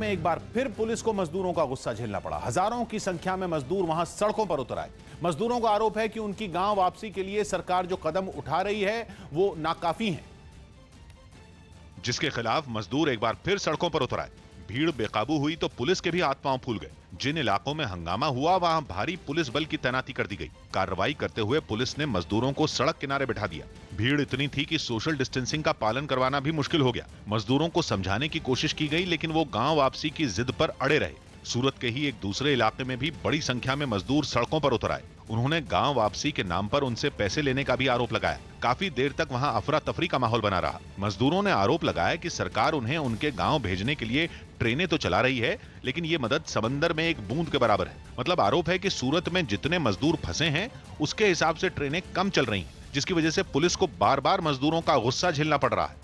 में एक बार फिर पुलिस को मजदूरों का गुस्सा झेलना पड़ा। हजारों की संख्या में मजदूर वहां सड़कों पर उतर आए। मजदूरों का आरोप है कि उनकी गांव वापसी के लिए सरकार जो कदम उठा रही है वो नाकाफी है, जिसके खिलाफ मजदूर एक बार फिर सड़कों पर उतर आए। भीड़ बेकाबू हुई तो पुलिस के भी हाथ पांव फूल गए। जिन इलाकों में हंगामा हुआ वहां भारी पुलिस बल की तैनाती कर दी गई। कार्रवाई करते हुए पुलिस ने मजदूरों को सड़क किनारे बिठा दिया। भीड़ इतनी थी कि सोशल डिस्टेंसिंग का पालन करवाना भी मुश्किल हो गया। मजदूरों को समझाने की कोशिश की गई, लेकिन वो गांव वापसी की जिद पर अड़े रहे। सूरत के ही एक दूसरे इलाके में भी बड़ी संख्या में मजदूर सड़कों पर उतर आए। उन्होंने गांव वापसी के नाम पर उनसे पैसे लेने का भी आरोप लगाया। काफी देर तक वहां अफरा तफरी का माहौल बना रहा। मजदूरों ने आरोप लगाया कि सरकार उन्हें उनके गांव भेजने के लिए ट्रेनें तो चला रही है, लेकिन ये मदद समंदर में एक बूंद के बराबर है। मतलब आरोप है कि सूरत में जितने मजदूर फंसे हैं उसके हिसाब से ट्रेनें कम चल रही हैं, जिसकी वजह से पुलिस को बार बार मजदूरों का गुस्सा झेलना पड़ रहा है।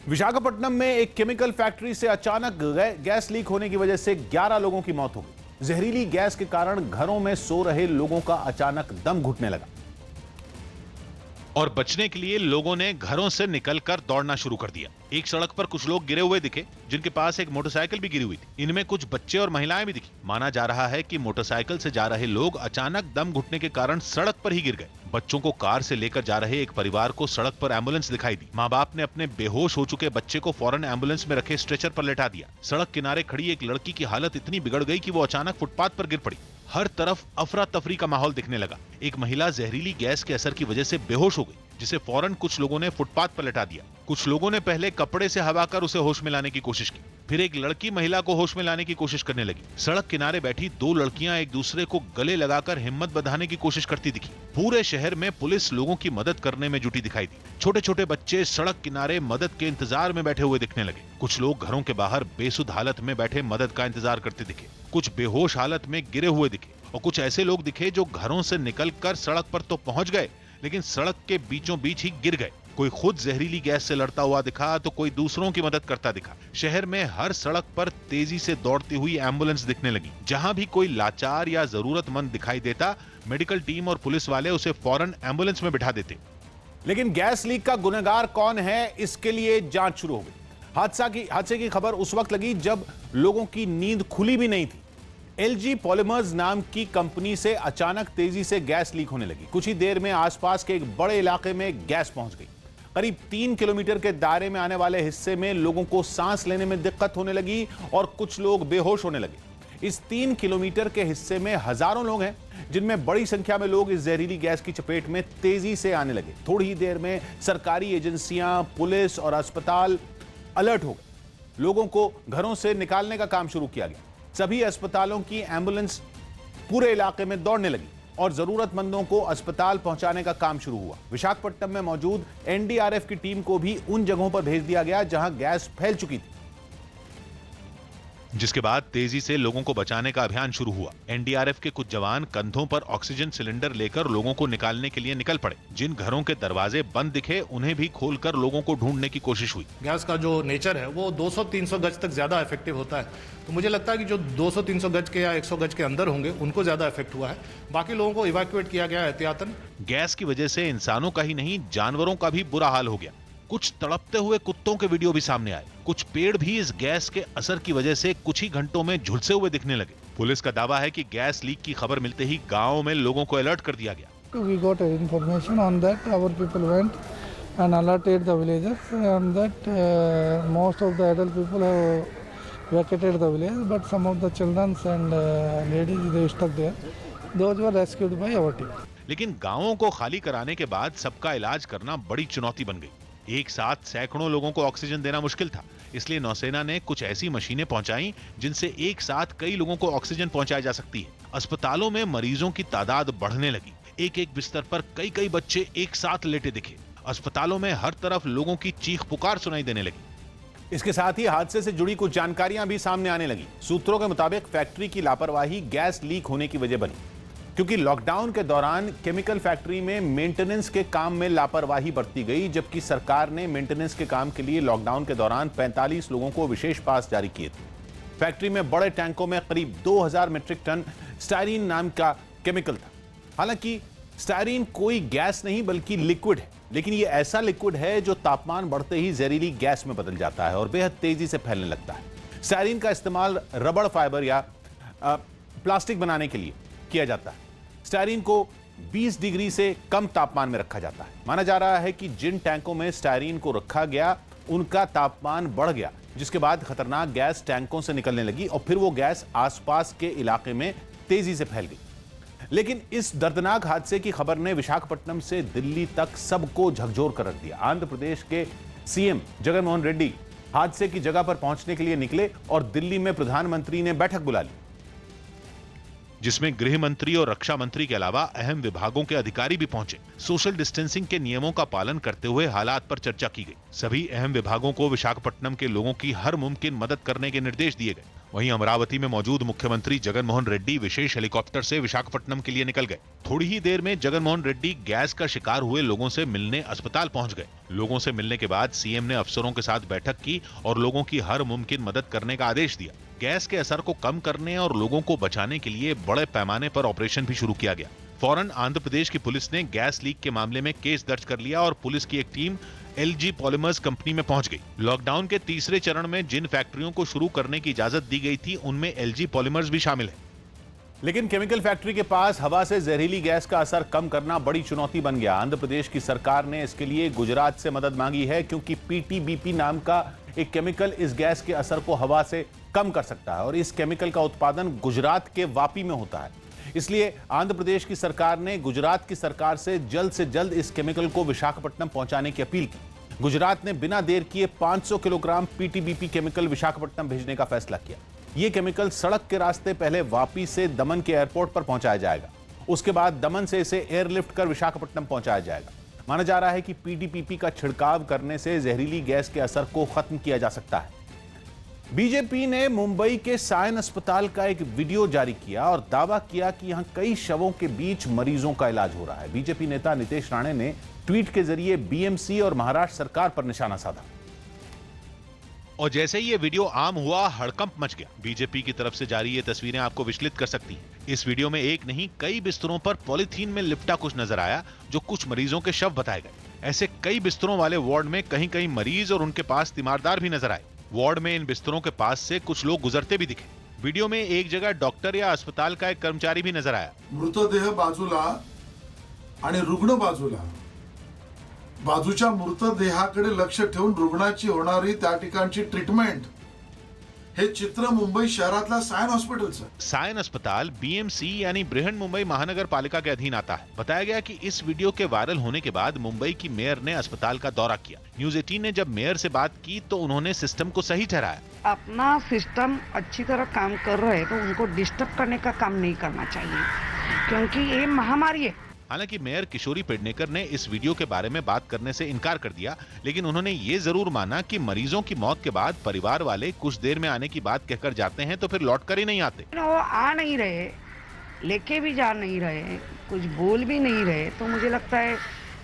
विशाखापट्टनम में एक केमिकल फैक्ट्री से अचानक गैस लीक होने की वजह से 11 लोगों की मौत हो गई। जहरीली गैस के कारण घरों में सो रहे लोगों का अचानक दम घुटने लगा और बचने के लिए लोगों ने घरों से निकलकर दौड़ना शुरू कर दिया। एक सड़क पर कुछ लोग गिरे हुए दिखे, जिनके पास एक मोटरसाइकिल भी गिरी हुई थी। इनमें कुछ बच्चे और महिलाएं भी दिखी। माना जा रहा है कि मोटरसाइकिल से जा रहे लोग अचानक दम घुटने के कारण सड़क पर ही गिर गए। बच्चों को कार से लेकर जा रहे एक परिवार को सड़क पर एम्बुलेंस दिखाई दी। माँ बाप ने अपने बेहोश हो चुके बच्चे को फौरन एम्बुलेंस में रखे स्ट्रेचर पर लेटा दिया। सड़क किनारे खड़ी एक लड़की की हालत इतनी बिगड़ गई कि वो अचानक फुटपाथ पर गिर पड़ी। हर तरफ अफरा तफरी का माहौल दिखने लगा। एक महिला जहरीली गैस के असर की वजह से बेहोश हो गई, जिसे फौरन कुछ लोगों ने फुटपाथ पर लेटा दिया। कुछ लोगों ने पहले कपड़े से हवा कर उसे होश में लाने की कोशिश की। फिर एक लड़की महिला को होश में लाने की कोशिश करने लगी। सड़क किनारे बैठी दो लड़कियां एक दूसरे को गले लगाकर हिम्मत बंधाने की कोशिश करती दिखी। पूरे शहर में पुलिस लोगों की मदद करने में जुटी दिखाई दी। छोटे छोटे बच्चे सड़क किनारे मदद के इंतजार में बैठे हुए दिखने लगे। कुछ लोग घरों के बाहर बेसुध हालत में बैठे मदद का इंतजार करते दिखे। कुछ बेहोश हालत में गिरे हुए दिखे और कुछ ऐसे लोग दिखे जो घरों से निकलकर सड़क पर तो पहुंच गए, लेकिन सड़क के बीचों बीच ही गिर गए। कोई खुद जहरीली गैस से लड़ता हुआ दिखा तो कोई दूसरों की मदद करता दिखा। शहर में हर सड़क पर तेजी से दौड़ती हुई एम्बुलेंस दिखने लगी। जहां भी कोई लाचार या जरूरतमंद दिखाई देता, मेडिकल टीम और पुलिस वाले उसे फौरन एम्बुलेंस में बिठा देते। लेकिन गैस लीक का गुनहगार कौन है, इसके लिए जांच शुरू हो गई। हादसे की खबर उस वक्त लगी जब लोगों की नींद खुली भी नहीं थी। LG पॉलीमर्स नाम की कंपनी से अचानक तेजी से गैस लीक होने लगी। कुछ ही देर में आसपास के एक बड़े इलाके में गैस पहुंच गई। करीब 3 किलोमीटर के दायरे में आने वाले हिस्से में लोगों को सांस लेने में दिक्कत होने लगी और कुछ लोग बेहोश होने लगे। इस 3 किलोमीटर के हिस्से में हजारों लोग हैं, जिनमें बड़ी संख्या में लोग इस जहरीली गैस की चपेट में तेजी से आने लगे। थोड़ी ही देर में सरकारी एजेंसियां, पुलिस और अस्पताल अलर्ट हो गए। लोगों को घरों से निकालने का काम शुरू किया गया। सभी अस्पतालों की एम्बुलेंस पूरे इलाके में दौड़ने लगी और जरूरतमंदों को अस्पताल पहुंचाने का काम शुरू हुआ। विशाखापट्टनम में मौजूद NDRF की टीम को भी उन जगहों पर भेज दिया गया जहां गैस फैल चुकी थी, जिसके बाद तेजी से लोगों को बचाने का अभियान शुरू हुआ। NDRF के कुछ जवान कंधों पर ऑक्सीजन सिलेंडर लेकर लोगों को निकालने के लिए निकल पड़े। जिन घरों के दरवाजे बंद दिखे उन्हें भी खोलकर लोगों को ढूंढने की कोशिश हुई। गैस का जो नेचर है वो 200-300 गज तक ज्यादा इफेक्टिव होता है, तो मुझे लगता है कि जो 200-300 गज के या 100 गज के अंदर होंगे उनको ज्यादा इफेक्ट हुआ है। बाकी लोगों को इवैक्यूएट किया गया एहतियातन। गैस की वजह से इंसानों का ही नहीं, जानवरों का भी बुरा हाल हो गया। कुछ तड़पते हुए कुत्तों के वीडियो भी सामने आए। कुछ पेड़ भी इस गैस के असर की वजह से कुछ ही घंटों में झुलसे हुए दिखने लगे। पुलिस का दावा है कि गैस लीक की खबर मिलते ही गांव में लोगों को अलर्ट कर दिया गया। We got information on that. Our people went and alerted the villagers, and that most of the adult people have vacated the village, but some of the children and ladies they stuck there. Those were rescued by our team. लेकिन गांवों को खाली कराने के बाद सबका इलाज करना बड़ी चुनौती बन गई। एक साथ सैकड़ों लोगों को ऑक्सीजन देना मुश्किल था, इसलिए नौसेना ने कुछ ऐसी मशीनें पहुंचाई जिनसे एक साथ कई लोगों को ऑक्सीजन पहुंचाई जा सकती है। अस्पतालों में मरीजों की तादाद बढ़ने लगी। एक एक बिस्तर पर कई कई बच्चे एक साथ लेटे दिखे। अस्पतालों में हर तरफ लोगों की चीख पुकार सुनाई देने लगी। इसके साथ ही हादसे से जुड़ी कुछ जानकारियां भी सामने आने लगी। सूत्रों के मुताबिक फैक्ट्री की लापरवाही गैस लीक होने की वजह बनी, क्योंकि लॉकडाउन के दौरान केमिकल फैक्ट्री में मेंटेनेंस के काम में लापरवाही बरती गई, जबकि सरकार ने मेंटेनेंस के काम के लिए लॉकडाउन के दौरान 45 लोगों को विशेष पास जारी किए थे। फैक्ट्री में बड़े टैंकों में करीब 2000 मीट्रिक टन स्टायरीन नाम का केमिकल था। हालांकि स्टायरीन कोई गैस नहीं बल्कि लिक्विड है, लेकिन यह ऐसा लिक्विड है जो तापमान बढ़ते ही जहरीली गैस में बदल जाता है और बेहद तेजी से फैलने लगता है। स्टायरीन का इस्तेमाल रबड़ फाइबर या प्लास्टिक बनाने के लिए किया जाता है। स्टायरीन को 20 डिग्री से कम तापमान में रखा जाता है। माना जा रहा है कि जिन टैंकों में स्टायरीन को रखा गया उनका तापमान बढ़ गया, जिसके बाद खतरनाक गैस टैंकों से निकलने लगी और फिर वो गैस आसपास के इलाके में तेजी से फैल गई। लेकिन इस दर्दनाक हादसे की खबर ने विशाखापट्टनम से दिल्ली तक सबको झकझोर कर रख दिया। आंध्र प्रदेश के सीएम जगन मोहन रेड्डी हादसे की जगह पर पहुंचने के लिए निकले और दिल्ली में प्रधानमंत्री ने बैठक बुला ली, जिसमें गृह मंत्री और रक्षा मंत्री के अलावा अहम विभागों के अधिकारी भी पहुंचे। सोशल डिस्टेंसिंग के नियमों का पालन करते हुए हालात पर चर्चा की गई। सभी अहम विभागों को विशाखापट्टनम के लोगों की हर मुमकिन मदद करने के निर्देश दिए गए। वहीं अमरावती में मौजूद मुख्यमंत्री जगन मोहन रेड्डी विशेष हेलीकॉप्टर से विशाखापट्टनम के लिए निकल गए। थोड़ी ही देर में जगन मोहन रेड्डी गैस का शिकार हुए लोगों से मिलने अस्पताल पहुंच गए। लोगों से मिलने के बाद सीएम ने अफसरों के साथ बैठक की और लोगों की हर मुमकिन मदद करने का आदेश दिया। गैस के असर को कम करने और लोगों को बचाने के लिए बड़े पैमाने पर ऑपरेशन भी शुरू किया गया। फौरन आंध्र प्रदेश की पुलिस ने गैस लीक के मामले में केस दर्ज कर लिया और पुलिस की एक टीम एलजी पॉलीमर्स कंपनी में पहुंच गई। लॉकडाउन के तीसरे चरण में जिन फैक्ट्रियों को शुरू करने की इजाजत दी गई थी उनमें एलजी पॉलीमर्स भी शामिल है। लेकिन केमिकल फैक्ट्री के पास हवा से जहरीली गैस का असर कम करना बड़ी चुनौती बन गया। आंध्र प्रदेश की सरकार ने इसके लिए गुजरात से मदद मांगी है, क्योंकि पीटीबीपी नाम का एक केमिकल इस गैस के असर को हवा से कम कर सकता है और इस केमिकल का उत्पादन गुजरात के वापी में होता है। इसलिए आंध्र प्रदेश की सरकार ने गुजरात की सरकार से जल्द इस केमिकल को विशाखापट्टनम पहुंचाने की अपील की। गुजरात ने बिना देर किए 500 किलोग्राम पीटीबीपी केमिकल विशाखापट्टनम भेजने का फैसला किया। यह केमिकल सड़क के रास्ते पहले वापी से दमन के एयरपोर्ट पर पहुंचाया जाएगा, उसके बाद दमन से इसे एयरलिफ्ट कर विशाखापट्टनम पहुंचाया जाएगा। माना जा रहा है कि पीटीबीपी का छिड़काव करने से जहरीली गैस के असर को खत्म किया जा सकता है। बीजेपी ने मुंबई के सायन अस्पताल का एक वीडियो जारी किया और दावा किया कि यहां कई शवों के बीच मरीजों का इलाज हो रहा है। बीजेपी नेता नितेश राणे ने ट्वीट के जरिए बीएमसी और महाराष्ट्र सरकार पर निशाना साधा और जैसे ही ये वीडियो आम हुआ, हड़कंप मच गया। बीजेपी की तरफ से जारी ये तस्वीरें आपको विचलित कर सकती हैं। इस वीडियो में एक नहीं कई बिस्तरों पर पॉलीथीन में लिपटा कुछ नजर आया, जो कुछ मरीजों के शव बताए गए। ऐसे कई बिस्तरों वाले वार्ड में कहीं कहीं मरीज और उनके पास तीमारदार भी नजर आए। वार्ड में इन बिस्तरों के पास से कुछ लोग गुजरते भी दिखे। वीडियो में एक जगह डॉक्टर या अस्पताल का एक कर्मचारी भी नजर आया। मृतदेह बाजूला आणि रुग्ण बाजूला, बाजूच्या मृतदेहाकडे लक्ष ठेवून रुग्णाची होणारी त्या ठिकाणची ट्रीटमेंट, हे चित्र मुंबई शहरातला सायन हॉस्पिटलचं। सायन अस्पताल बीएमसी यानी बृहन मुंबई महानगर पालिका के अधीन आता है। बताया गया कि इस वीडियो के वायरल होने के बाद मुंबई की मेयर ने अस्पताल का दौरा किया। न्यूज 18 ने जब मेयर से बात की तो उन्होंने सिस्टम को सही ठहराया। अपना सिस्टम अच्छी तरह काम कर रहे हैं तो उनको डिस्टर्ब करने का काम नहीं करना चाहिए, क्योंकि ये महामारी है। हालांकि मेयर किशोरी पेडनेकर ने इस वीडियो के बारे में बात करने से इनकार कर दिया, लेकिन उन्होंने ये जरूर माना कि मरीजों की मौत के बाद परिवार वाले कुछ देर में आने की बात कहकर जाते हैं तो फिर लौट कर ही नहीं आते। वो आ नहीं रहे, लेके भी जा नहीं रहे, कुछ बोल भी नहीं रहे, तो मुझे लगता है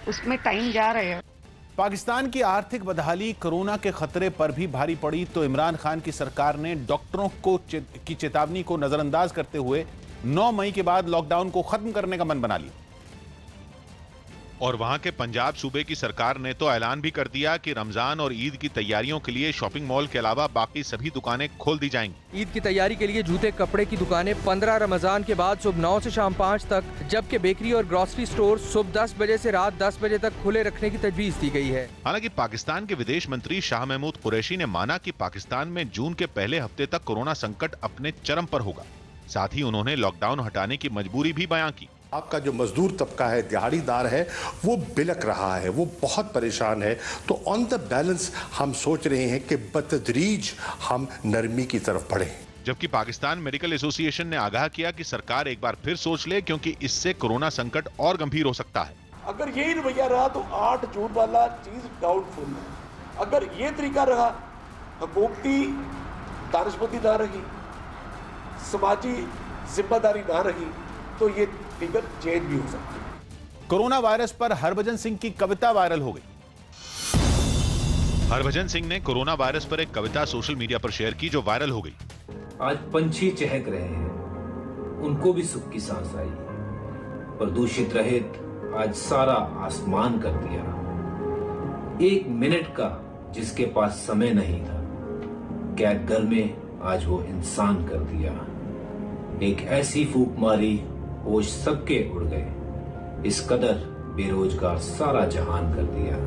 उसमें टाइम जा रहे हैं। पाकिस्तान की आर्थिक बदहाली कोरोना के खतरे पर भी भारी पड़ी तो इमरान खान की सरकार ने डॉक्टरों की चेतावनी को नजरअंदाज करते हुए 9 मई के बाद लॉकडाउन को खत्म करने का मन बना लिया। और वहां के पंजाब सूबे की सरकार ने तो ऐलान भी कर दिया कि रमजान और ईद की तैयारियों के लिए शॉपिंग मॉल के अलावा बाकी सभी दुकानें खोल दी जाएंगी। ईद की तैयारी के लिए जूते कपड़े की दुकानें 15 रमजान के बाद सुबह 9 से शाम 5 तक, जबकि बेकरी और ग्रोसरी स्टोर सुबह 10 बजे से रात 10 बजे तक खुले रखने की तजवीज दी गई है। हालांकि पाकिस्तान के विदेश मंत्री शाह महमूद कुरैशी ने माना कि पाकिस्तान में जून के पहले हफ्ते तक कोरोना संकट अपने चरम पर होगा। साथ ही उन्होंने लॉकडाउन हटाने की मजबूरी भी बयां की। आपका जो मजदूर तबका है, दिहाड़ीदार है, वो बिलक रहा है, वो बहुत परेशान है। तो ऑन द बैलेंस हम सोच रहे हैं कि बतदरीज हम नरमी की तरफ बढ़े। जबकि पाकिस्तान मेडिकल एसोसिएशन ने आगाह किया कि सरकार एक बार फिर सोच ले, क्योंकि इससे कोरोना संकट और गंभीर हो सकता है। अगर यही रवैया रहा तो 8 जून वाला चीज डाउटफुल है। अगर ये तरीका रहा, हुकूमती दानिशमंदी ना रही, समाजी जिम्मेदारी ना रही, तो ये फिगर चेंज भी हो सकती है। कोरोना वायरस पर हरभजन सिंह की कविता वायरल हो गई। हरभजन सिंह ने कोरोना वायरस पर एक कविता सोशल मीडिया पर शेयर की, जो वायरल हो गई। आज पंछी चहक रहे हैं, उनको भी सुख की सांस आई। प्रदूषित रहित आज सारा आसमान कर दिया। 1 मिनट का जिसके पास समय नहीं था, कैद घर में आज वो इंसान कर दिया। एक ऐसी फूंक मारी, होश सबके उड़ गए। इस कदर बेरोजगार सारा जहान कर दिया।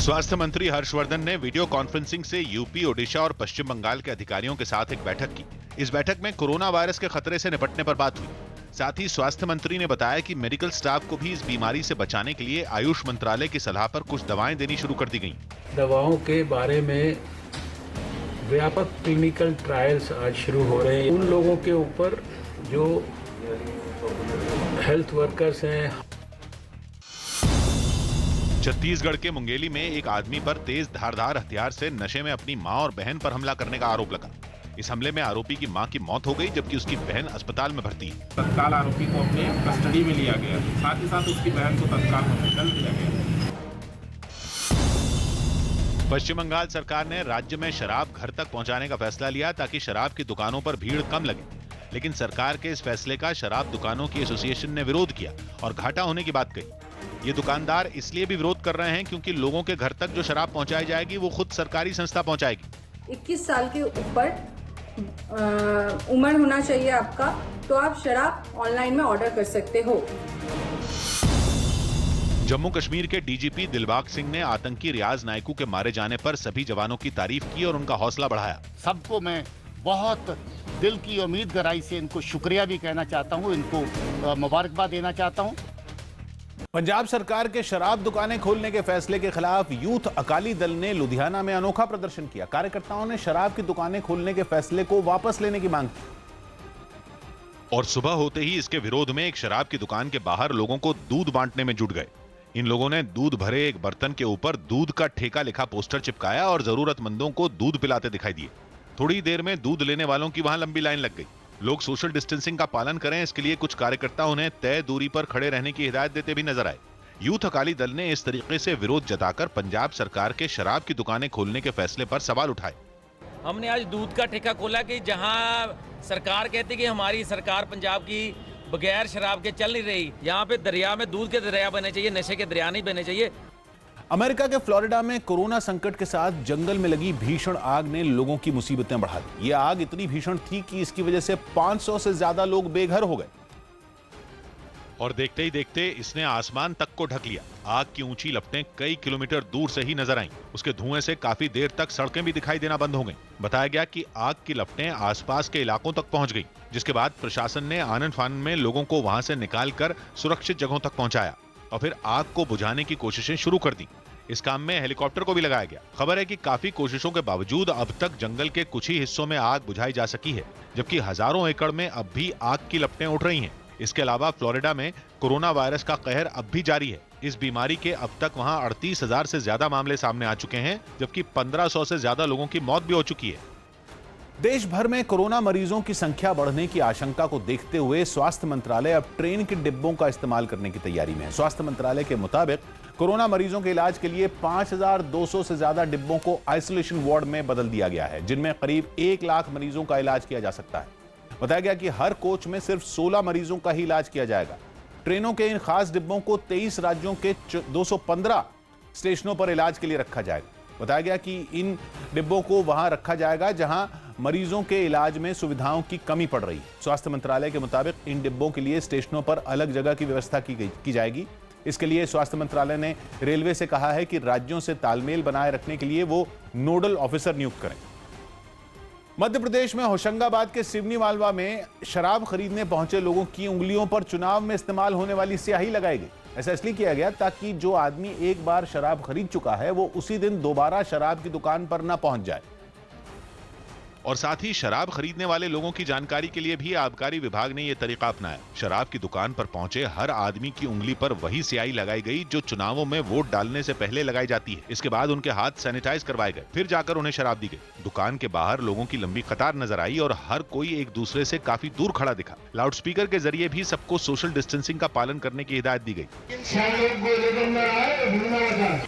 स्वास्थ्य मंत्री हर्षवर्धन ने वीडियो कॉन्फ्रेंसिंग से यूपी, ओडिशा और पश्चिम बंगाल के अधिकारियों के साथ एक बैठक की। इस बैठक में कोरोना वायरस के खतरे से निपटने पर बात हुई। साथ ही स्वास्थ्य मंत्री ने बताया कि मेडिकल स्टाफ को भी इस बीमारी से बचाने के लिए आयुष मंत्रालय की सलाह पर कुछ दवाएं देनी शुरू कर दी गई। दवाओं के बारे में व्यापक क्लिनिकल ट्रायल्स आज शुरू हो रहे हैं उन लोगों के ऊपर जो हेल्थ वर्कर्स हैं। छत्तीसगढ़ के मुंगेली में एक आदमी पर तेज धारदार हथियार से नशे में अपनी मां और बहन पर हमला करने का आरोप लगा। इस हमले में आरोपी की मां की मौत हो गई, जबकि उसकी बहन अस्पताल में भर्ती है। तत्काल आरोपी को अपने कस्टडी में लिया गया, साथ ही साथ उसकी बहन को तत्काल हॉस्पिटल दिया गया। पश्चिम बंगाल सरकार ने राज्य में शराब घर तक पहुंचाने का फैसला लिया ताकि शराब की दुकानों पर भीड़ कम लगे। लेकिन सरकार के इस फैसले का शराब दुकानों की एसोसिएशन ने विरोध किया और घाटा होने की बात कही। ये दुकानदार इसलिए भी विरोध कर रहे हैं क्योंकि लोगों के घर तक जो शराब पहुंचाई जाएगी वो खुद सरकारी संस्था पहुंचाएगी। 21 साल के ऊपर उम्र होना चाहिए आपका, तो आप शराब ऑनलाइन में ऑर्डर कर सकते हो। जम्मू कश्मीर के डीजीपी दिलबाग सिंह ने आतंकी रियाज नायकू के मारे जाने पर सभी जवानों की तारीफ की और उनका हौसला बढ़ाया। सबको मैं बहुत दिल की उम्मीद गहराई से इनको शुक्रिया भी कहना चाहता हूँ, इनको मुबारकबाद देना चाहता हूँ। पंजाब सरकार के शराब दुकानें खोलने के फैसले के खिलाफ यूथ अकाली दल ने लुधियाना में अनोखा प्रदर्शन किया। कार्यकर्ताओं ने शराब की दुकानें खोलने के फैसले को वापस लेने की मांग की और सुबह होते ही इसके विरोध में एक शराब की दुकान के बाहर लोगों को दूध बांटने में जुट गए। इन लोगों ने दूध भरे एक बर्तन के ऊपर दूध का ठेका लिखा पोस्टर चिपकाया और जरूरतमंदों को दूध पिलाते दिखाई दिए। थोड़ी देर में दूध लेने वालों की वहां लंबी लाइन लग गई। लोग सोशल डिस्टेंसिंग का पालन करें, इसके लिए कुछ कार्यकर्ता उन्हें तय दूरी पर खड़े रहने की हिदायत देते भी नजर आए। यूथ अकाली दल ने इस तरीके से विरोध जताकर पंजाब सरकार के शराब की दुकानें खोलने के फैसले पर सवाल उठाए। हमने आज दूध का ठेका खोला कि जहां सरकार कहती कि हमारी सरकार पंजाब की बगैर शराब के चल नहीं रही, यहाँ पे दरिया में दूध के दरिया बने चाहिए, नशे के दरिया नहीं बने चाहिए। अमेरिका के फ्लोरिडा में कोरोना संकट के साथ जंगल में लगी भीषण आग ने लोगों की मुसीबतें बढ़ा दी। यह आग इतनी भीषण थी कि इसकी वजह से 500 से ज्यादा लोग बेघर हो गए और देखते ही देखते इसने आसमान तक को ढक लिया। आग की ऊंची लपटें कई किलोमीटर दूर से ही नजर आईं। उसके धुएं से काफी देर तक सड़कें भी दिखाई देना बंद हो गईं। बताया गया कि आग की लपटें आसपास के इलाकों तक पहुंच गईं, जिसके बाद प्रशासन ने आनन फानन में लोगों को वहां से निकालकर सुरक्षित जगहों तक पहुंचाया और फिर आग को बुझाने की कोशिशें शुरू कर दी। इस काम में हेलीकॉप्टर को भी लगाया गया। खबर है कि काफी कोशिशों के बावजूद अब तक जंगल के कुछ ही हिस्सों में आग बुझाई जा सकी है, जबकि हजारों एकड़ में अब भी आग की लपटें उठ रही हैं। इसके अलावा फ्लोरिडा में कोरोना वायरस का कहर अब भी जारी है। इस बीमारी के अब तक वहां 38,000 से ज्यादा मामले सामने आ चुके हैं, जबकि 1500 से ज्यादा लोगों की मौत भी हो चुकी है। देश भर में कोरोना मरीजों की संख्या बढ़ने की आशंका को देखते हुए स्वास्थ्य मंत्रालय अब ट्रेन के डिब्बों का इस्तेमाल करने की तैयारी में है। स्वास्थ्य मंत्रालय के मुताबिक कोरोना मरीजों के इलाज के लिए 5,200 से ज्यादा डिब्बों को आइसोलेशन वार्ड में बदल दिया गया है, जिनमें करीब 1 लाख मरीजों का इलाज किया जा सकता है। बताया गया कि हर कोच में सिर्फ 16 मरीजों का ही इलाज किया जाएगा। ट्रेनों के इन खास डिब्बों को 23 राज्यों के 215 स्टेशनों पर इलाज के लिए रखा जाएगा। बताया गया कि इन डिब्बों को वहां रखा जाएगा जहां मरीजों के इलाज में सुविधाओं की कमी पड़ रही है। स्वास्थ्य मंत्रालय के मुताबिक इन डिब्बों के लिए स्टेशनों पर अलग जगह की व्यवस्था की जाएगी। इसके लिए स्वास्थ्य मंत्रालय ने रेलवे से कहा है कि राज्यों से तालमेल बनाए रखने के लिए वो नोडल ऑफिसर नियुक्त करें। मध्य प्रदेश में होशंगाबाद के सिवनी मालवा में शराब खरीदने पहुंचे लोगों की उंगलियों पर चुनाव में इस्तेमाल होने वाली स्याही लगाई गई। ऐसा इसलिए किया गया ताकि जो आदमी एक बार शराब खरीद चुका है वो उसी दिन दोबारा शराब की दुकान पर न पहुंच जाए। और साथ ही शराब खरीदने वाले लोगों की जानकारी के लिए भी आबकारी विभाग ने यह तरीका अपनाया। शराब की दुकान पर पहुंचे हर आदमी की उंगली पर वही स्याही लगाई गई जो चुनावों में वोट डालने से पहले लगाई जाती है। इसके बाद उनके हाथ सैनिटाइज करवाए गए, फिर जाकर उन्हें शराब दी गई। दुकान के बाहर लोगों की लंबी कतार नजर आई और हर कोई एक दूसरे से काफी दूर खड़ा दिखा। लाउडस्पीकर के जरिए भी सबको सोशल डिस्टेंसिंग का पालन करने की हिदायत दी गई।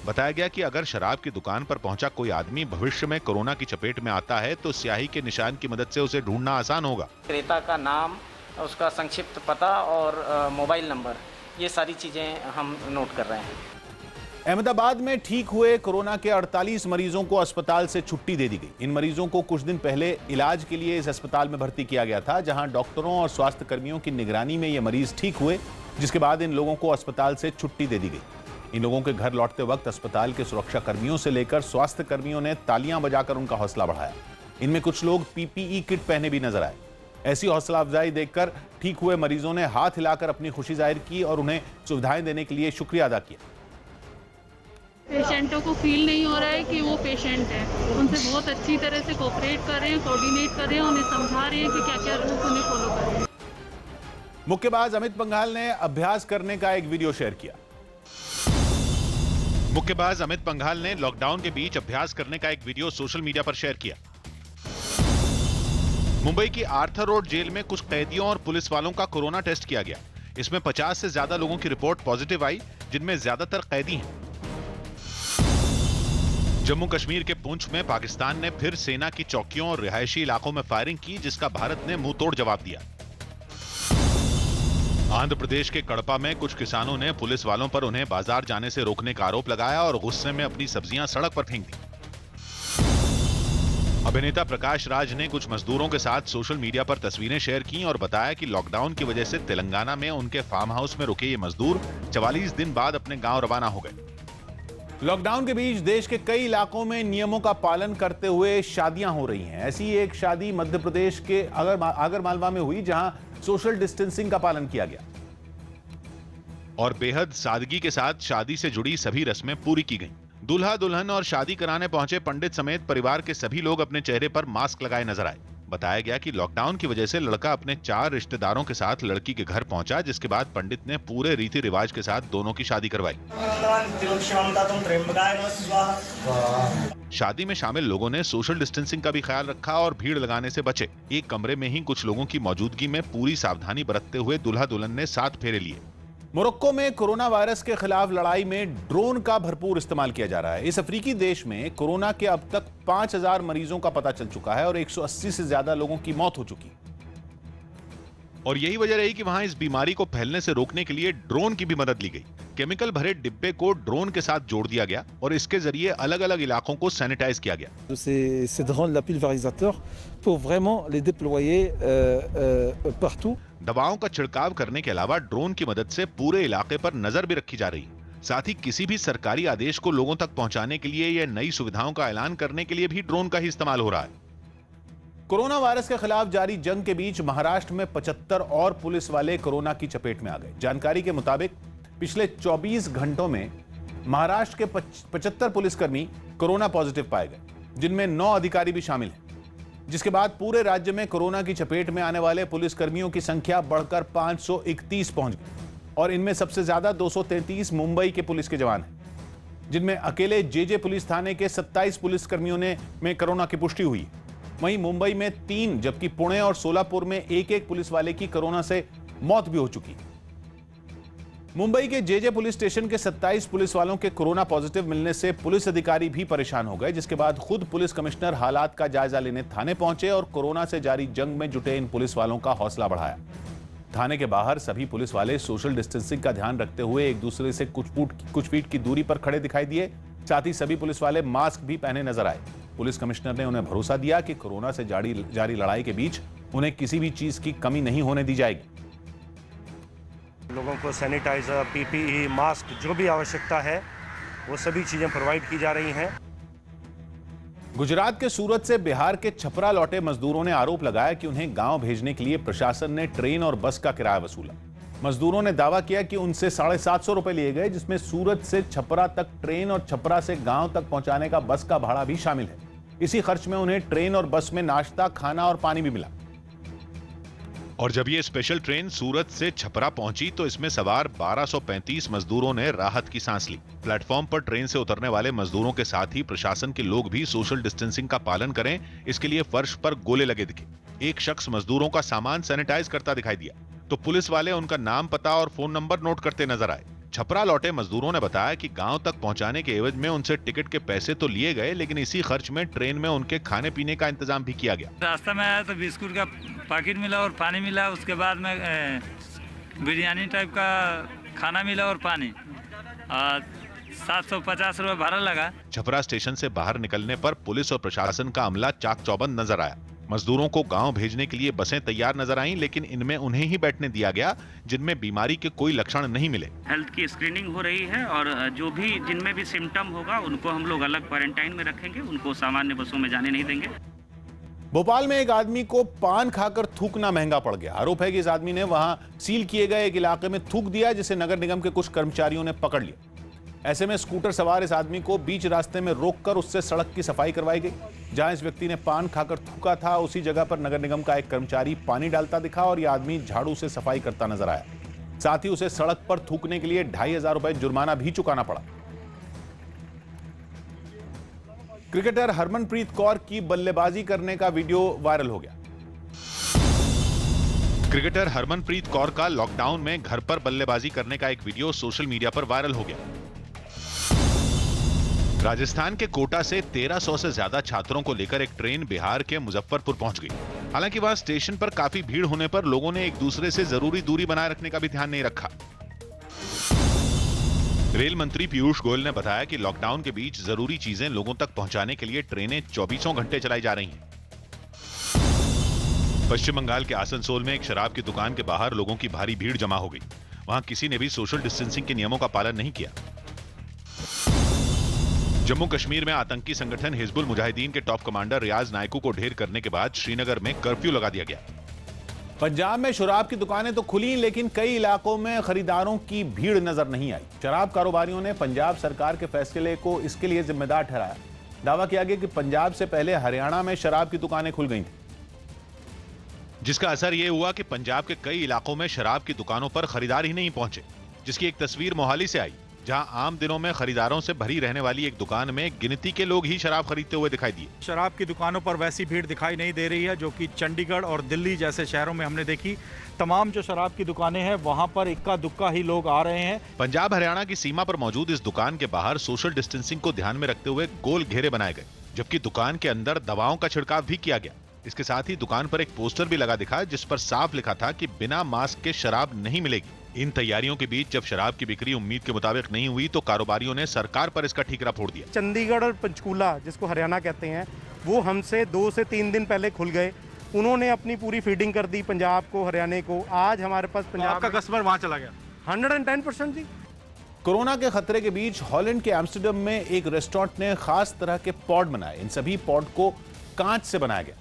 बताया गया कि अगर शराब की दुकान पर पहुंचा कोई आदमी भविष्य में कोरोना की चपेट में आता है तो स्याही के निशान की मदद से उसे ढूंढना आसान होगा। क्रेता का नाम, उसका संक्षिप्त पता और मोबाइल नंबर, ये सारी चीजें हम नोट कर रहे हैं। अहमदाबाद में ठीक हुए कोरोना के 48 मरीजों को अस्पताल से छुट्टी दे दी गई। इन मरीजों को कुछ दिन पहले इलाज के लिए इस अस्पताल में भर्ती किया गया था, जहां डॉक्टरों और स्वास्थ्य कर्मियों की निगरानी में ये मरीज ठीक हुए, जिसके बाद इन लोगों को अस्पताल से छुट्टी दे दी गई। इन लोगों के घर लौटते वक्त अस्पताल के सुरक्षा कर्मियों से लेकर स्वास्थ्य कर्मियों ने तालियां बजाकर उनका हौसला बढ़ाया। इनमें कुछ लोग पीपीई किट पहने भी नजर आए। ऐसी हौसला अफजाई देखकर ठीक हुए मरीजों ने हाथ हिलाकर अपनी खुशी जाहिर की और उन्हें सुविधाएं देने के लिए शुक्रिया अदा किया। पेशेंटों को फील नहीं हो रहा है कि वो पेशेंट है, उनसे बहुत अच्छी तरह से कोऑपरेट कर रहे हैं, कोऑर्डिनेट कर रहे हैं, उन्हें समझा रहे हैं कि क्या क्या रूल्स उन्हें फॉलो करने हैं। मुक्केबाज अमित पंघाल ने अभ्यास करने का एक वीडियो शेयर किया। मुक्केबाज अमित पंघाल ने लॉकडाउन के बीच अभ्यास करने का एक वीडियो सोशल मीडिया पर शेयर किया। मुंबई की आर्थर रोड जेल में कुछ कैदियों और पुलिस वालों का कोरोना टेस्ट किया गया। इसमें 50 से ज्यादा लोगों की रिपोर्ट पॉजिटिव आई, जिनमें ज्यादातर कैदी हैं। जम्मू कश्मीर के पुंछ में पाकिस्तान ने फिर सेना की चौकियों और रिहायशी इलाकों में फायरिंग की, जिसका भारत ने मुंह तोड़ जवाब दिया। आंध्र प्रदेश के कड़पा में कुछ किसानों ने पुलिस वालों पर उन्हें बाजार जाने से रोकने का आरोप लगाया और गुस्से में अपनी सब्जियां सड़क पर फेंक दी। अभिनेता प्रकाश राज ने कुछ मजदूरों के साथ सोशल मीडिया पर तस्वीरें शेयर की और बताया कि लॉकडाउन की वजह से तेलंगाना में उनके फार्म हाउस में रुके ये मजदूर 44 दिन बाद अपने गांव रवाना हो गए। लॉकडाउन के बीच देश के कई इलाकों में नियमों का पालन करते हुए शादियां हो रही हैं। ऐसी एक शादी मध्य प्रदेश के आगरमालवा में हुई, जहां सोशल डिस्टेंसिंग का पालन किया गया और बेहद सादगी के साथ शादी से जुड़ी सभी रस्में पूरी की गईं। दूल्हा दुल्हन और शादी कराने पहुंचे पंडित समेत परिवार के सभी लोग अपने चेहरे पर मास्क लगाए नजर आए। बताया गया कि लॉकडाउन की वजह से लड़का अपने 4 रिश्तेदारों के साथ लड़की के घर पहुंचा, जिसके बाद पंडित ने पूरे रीति रिवाज के साथ दोनों की शादी करवाई। शादी में शामिल लोगों ने सोशल डिस्टेंसिंग का भी ख्याल रखा और भीड़ लगाने से बचे। एक कमरे में ही कुछ लोगों की मौजूदगी में पूरी सावधानी बरतते हुए दूल्हा दुल्हन ने 7 फेरे लिए। मोरक्को में कोरोना वायरस के खिलाफ लड़ाई में ड्रोन का भरपूर इस्तेमाल किया जा रहा है। इस अफ्रीकी देश में कोरोना के अब तक 5000 मरीजों का पता चल चुका है और 180 से ज्यादा लोगों की मौत हो चुकी। और यही वजह रही कि वहां इस बीमारी को फैलने से रोकने के लिए ड्रोन की भी मदद ली गई। केमिकल भरे डिब्बे को ड्रोन के साथ जोड़ दिया गया और इसके जरिए अलग अलग इलाकों को सैनिटाइज किया गया। Ces drones la pulvérisateur pour vraiment les déployer partout. दवाओं का छिड़काव करने के अलावा ड्रोन की मदद से पूरे इलाके पर नजर भी रखी जा रही है। साथ ही किसी भी सरकारी आदेश को लोगों तक पहुंचाने के लिए या नई सुविधाओं का ऐलान करने के लिए भी ड्रोन का ही इस्तेमाल हो रहा है। कोरोना वायरस के खिलाफ जारी जंग के बीच महाराष्ट्र में 75 और पुलिस वाले कोरोना की चपेट में आ गए। जानकारी के मुताबिक पिछले 24 घंटों में महाराष्ट्र के 75 पुलिसकर्मी कोरोना पॉजिटिव पाए गए, जिनमें 9 अधिकारी भी शामिल हैं, जिसके बाद पूरे राज्य में कोरोना की चपेट में आने वाले पुलिसकर्मियों की संख्या बढ़कर 531 पहुंच गई और इनमें सबसे ज्यादा 233 मुंबई के पुलिस के जवान हैं, जिनमें अकेले जेजे पुलिस थाने के 27 पुलिसकर्मियों में कोरोना की पुष्टि हुई। वहीं मुंबई में 3 जबकि पुणे और सोलापुर में एक पुलिस वाले की कोरोना से मौत भी हो चुकी। मुंबई के जेजे पुलिस स्टेशन के 27 पुलिस वालों के कोरोना पॉजिटिव मिलने से पुलिस अधिकारी भी परेशान हो गए, जिसके बाद खुद पुलिस कमिश्नर हालात का जायजा लेने थाने पहुंचे और कोरोना से जारी जंग में जुटे इन पुलिस वालों का हौसला बढ़ाया। थाने के बाहर सभी पुलिस वाले सोशल डिस्टेंसिंग का ध्यान रखते हुए एक दूसरे से कुछ फीट की दूरी पर खड़े दिखाई दिए। साथ ही सभी पुलिस वाले मास्क भी पहने नजर आए। पुलिस कमिश्नर ने उन्हें भरोसा दिया कि कोरोना से जारी लड़ाई के बीच उन्हें किसी भी चीज की कमी नहीं होने दी जाएगी। लोगों को सैनिटाइजर, पीपीई, मास्क, जो भी आवश्यकता है वो सभी चीजें प्रोवाइड की जा रही हैं। गुजरात के सूरत से बिहार के छपरा लौटे मजदूरों ने आरोप लगाया कि उन्हें गांव भेजने के लिए प्रशासन ने ट्रेन और बस का किराया वसूला। मजदूरों ने दावा किया कि उनसे 750 रुपए लिए गए, जिसमें सूरत से छपरा तक ट्रेन और छपरा से गांव तक पहुंचाने का बस का भाड़ा भी शामिल है। इसी खर्च में उन्हें ट्रेन और बस में नाश्ता, खाना और पानी भी मिला। और जब ये स्पेशल ट्रेन सूरत से छपरा पहुंची तो इसमें सवार 1235 मजदूरों ने राहत की सांस ली। प्लेटफॉर्म पर ट्रेन से उतरने वाले मजदूरों के साथ ही प्रशासन के लोग भी सोशल डिस्टेंसिंग का पालन करें, इसके लिए फर्श पर गोले लगे दिखे। एक शख्स मजदूरों का सामान सैनिटाइज करता दिखाई दिया तो पुलिस वाले उनका नाम, पता और फोन नंबर नोट करते नजर आए। छपरा लौटे मजदूरों ने बताया कि गांव तक पहुंचाने के एवज में उनसे टिकट के पैसे तो लिए गए, लेकिन इसी खर्च में ट्रेन में उनके खाने पीने का इंतजाम भी किया गया। रास्ता में आया तो बिस्कुट का पैकेट मिला और पानी मिला। उसके बाद में बिरयानी टाइप का खाना मिला और पानी। 750 रुपये भाड़ा लगा। छपरा स्टेशन से बाहर निकलने पर पुलिस और प्रशासन का अमला चाक चौबंद नजर आया। मजदूरों को गांव भेजने के लिए बसें तैयार नजर आईं, लेकिन इनमें उन्हें ही बैठने दिया गया जिनमें बीमारी के कोई लक्षण नहीं मिले। हेल्थ की स्क्रीनिंग हो रही है और जो भी जिनमें भी सिम्टम होगा उनको हम लोग अलग क्वारंटाइन में रखेंगे, उनको सामान्य बसों में जाने नहीं देंगे। भोपाल में एक आदमी को पान खाकर थूकना महंगा पड़ गया। आरोप है कि इस आदमी ने वहां सील किए गए एक इलाके में थूक दिया, जिसे नगर निगम के कुछ कर्मचारियों ने पकड़ लिया। ऐसे में स्कूटर सवार इस आदमी को बीच रास्ते में रोककर उससे सड़क की सफाई करवाई गई। जहां इस व्यक्ति ने पान खाकर थूका था, उसी जगह पर नगर निगम का एक कर्मचारी पानी डालता दिखा और यह आदमी झाड़ू से सफाई करता नजर आया। साथ ही उसे सड़क पर थूकने के लिए 2500 रुपए जुर्माना भी चुकाना पड़ा। क्रिकेटर हरमनप्रीत कौर की बल्लेबाजी करने का वीडियो वायरल हो गया। क्रिकेटर हरमनप्रीत कौर का लॉकडाउन में घर पर बल्लेबाजी करने का एक वीडियो सोशल मीडिया पर वायरल हो गया। राजस्थान के कोटा से 1300 से ज्यादा छात्रों को लेकर एक ट्रेन बिहार के मुजफ्फरपुर पहुंच गई। हालांकि वहां स्टेशन पर काफी भीड़ होने पर लोगों ने एक दूसरे से जरूरी दूरी बनाए रखने का भी ध्यान नहीं रखा। रेल मंत्री पीयूष गोयल ने बताया कि लॉकडाउन के बीच जरूरी चीजें लोगों तक पहुंचाने के लिए ट्रेनें 24 घंटे चलाई जा रही हैं। पश्चिम बंगाल के आसनसोल में एक शराब की दुकान के बाहर लोगों की भारी भीड़ जमा हो गई। वहां किसी ने भी सोशल डिस्टेंसिंग के नियमों का पालन नहीं किया। जम्मू कश्मीर में आतंकी संगठन हिजबुल मुजाहिदीन के टॉप कमांडर रियाज नायकू को ढेर करने के बाद श्रीनगर में कर्फ्यू लगा दिया गया। पंजाब में शराब की दुकानें तो खुली, लेकिन कई इलाकों में खरीदारों की भीड़ नजर नहीं आई। शराब कारोबारियों ने पंजाब सरकार के फैसले को इसके लिए जिम्मेदार ठहराया। दावा किया गया कि पंजाब से पहले हरियाणा में शराब की दुकानें खुल गई थी, जिसका असर यह हुआ कि पंजाब के कई इलाकों में शराब की दुकानों पर खरीदार ही नहीं पहुंचे, जिसकी एक तस्वीर मोहाली से आई, जहां आम दिनों में खरीदारों से भरी रहने वाली एक दुकान में गिनती के लोग ही शराब खरीदते हुए दिखाई दिए। शराब की दुकानों पर वैसी भीड़ दिखाई नहीं दे रही है जो कि चंडीगढ़ और दिल्ली जैसे शहरों में हमने देखी। तमाम जो शराब की दुकानें हैं वहां पर इक्का दुक्का ही लोग आ रहे हैं। पंजाब हरियाणा की सीमा पर मौजूद इस दुकान के बाहर सोशल डिस्टेंसिंग को ध्यान में रखते हुए गोल घेरे बनाए गए, जबकि दुकान के अंदर दवाओं का छिड़काव भी किया गया। इसके साथ ही दुकान पर एक पोस्टर भी लगा दिखा, जिस पर साफ लिखा था कि बिना मास्क के शराब नहीं मिलेगी। इन तैयारियों के बीच जब शराब की बिक्री उम्मीद के मुताबिक नहीं हुई तो कारोबारियों ने सरकार पर इसका ठीकरा फोड़ दिया। चंडीगढ़ और पंचकूला, जिसको हरियाणा कहते हैं, वो हमसे 2 से 3 दिन पहले खुल गए। उन्होंने अपनी पूरी फीडिंग कर दी पंजाब को, हरियाणा को। आज हमारे पास पंजाब का कस्टमर वहां चला गया। 110% जी। कोरोना के खतरे के बीच हॉलैंड के एम्स्टर्डम में एक रेस्टोरेंट ने खास तरह के पॉड बनाए। इन सभी पॉड को कांच से बनाया गया,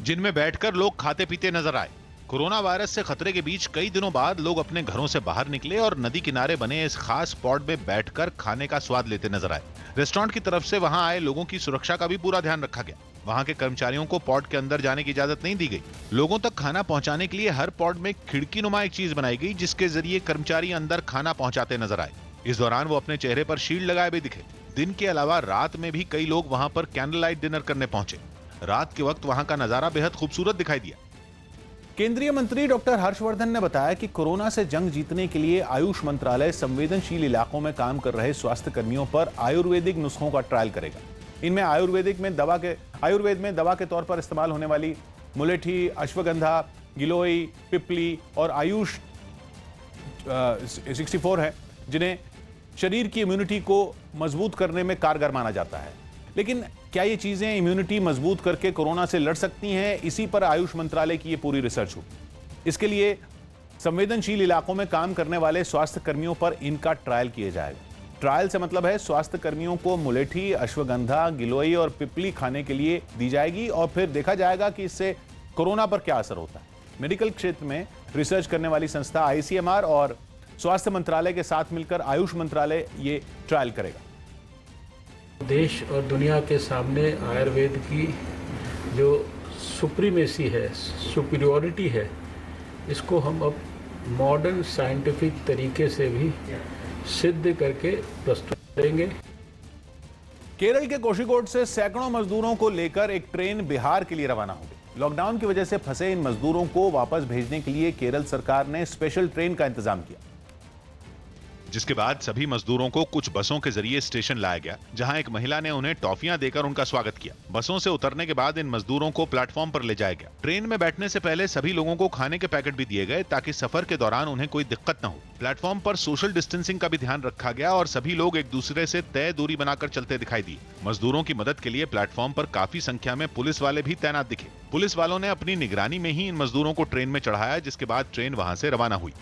जिनमें बैठकर लोग खाते पीते नजर आए। कोरोना वायरस से खतरे के बीच कई दिनों बाद लोग अपने घरों से बाहर निकले और नदी किनारे बने इस खास पॉड में बैठकर खाने का स्वाद लेते नजर आए। रेस्टोरेंट की तरफ से वहां आए लोगों की सुरक्षा का भी पूरा ध्यान रखा गया। वहां के कर्मचारियों को पॉड के अंदर जाने की इजाजत नहीं दी गई। लोगों तक खाना पहुंचाने के लिए हर पॉड में खिड़की नुमा एक चीज बनाई गई, जिसके जरिए कर्मचारी अंदर खाना पहुंचाते नजर आए। इस दौरान वो अपने चेहरे पर शील्ड लगाए भी दिखे। दिन के अलावा रात में भी कई लोग वहां पर कैंडल लाइट डिनर करने पहुंचे। रात के वक्त वहां का नजारा बेहद खूबसूरत दिखाई दिया। केंद्रीय मंत्री डॉक्टर हर्षवर्धन ने बताया कि कोरोना से जंग जीतने के लिए आयुष मंत्रालय संवेदनशील इलाकों में काम कर रहे स्वास्थ्य कर्मियों पर आयुर्वेदिक नुस्खों का ट्रायल करेगा। इनमें आयुर्वेद में दवा के तौर पर इस्तेमाल होने वाली मुलेठी, अश्वगंधा, गिलोई, पिपली और आयुष 64 है, जिन्हें शरीर की इम्यूनिटी को मजबूत करने में कारगर माना जाता है। लेकिन क्या ये चीजें इम्यूनिटी मजबूत करके कोरोना से लड़ सकती हैं? इसी पर आयुष मंत्रालय की ये पूरी रिसर्च होगी। इसके लिए संवेदनशील इलाकों में काम करने वाले स्वास्थ्य कर्मियों पर इनका ट्रायल किया जाएगा। ट्रायल से मतलब है स्वास्थ्य कर्मियों को मुलेठी, अश्वगंधा, गिलोई और पिपली खाने के लिए दी जाएगी और फिर देखा जाएगा कि इससे कोरोना पर क्या असर होता है। मेडिकल क्षेत्र में रिसर्च करने वाली संस्था ICMR और स्वास्थ्य मंत्रालय के साथ मिलकर आयुष मंत्रालय ये ट्रायल करेगा। देश और दुनिया के सामने आयुर्वेद की जो सुप्रीमेसी है, सुपीरियॉरिटी है, इसको हम अब मॉडर्न साइंटिफिक तरीके से भी सिद्ध करके प्रस्तुत करेंगे। केरल के कोझिकोड से सैकड़ों मजदूरों को लेकर एक ट्रेन बिहार के लिए रवाना हो गई। लॉकडाउन की वजह से फंसे इन मजदूरों को वापस भेजने के लिए केरल सरकार ने स्पेशल ट्रेन का इंतजाम किया। जिसके बाद सभी मजदूरों को कुछ बसों के जरिए स्टेशन लाया गया, जहां एक महिला ने उन्हें टॉफियां देकर उनका स्वागत किया। बसों से उतरने के बाद इन मजदूरों को प्लेटफॉर्म पर ले जाया गया। ट्रेन में बैठने से पहले सभी लोगों को खाने के पैकेट भी दिए गए ताकि सफर के दौरान उन्हें कोई दिक्कत न हो। प्लेटफॉर्म पर सोशल डिस्टेंसिंग का भी ध्यान रखा गया और सभी लोग एक दूसरे से तय दूरी बनाकर चलते दिखाई दिए। मजदूरों की मदद के लिए प्लेटफॉर्म पर काफी संख्या में पुलिस वाले भी तैनात दिखे। पुलिस वालों ने अपनी निगरानी में ही इन मजदूरों को ट्रेन में चढ़ाया, जिसके बाद ट्रेन वहां से रवाना हुई।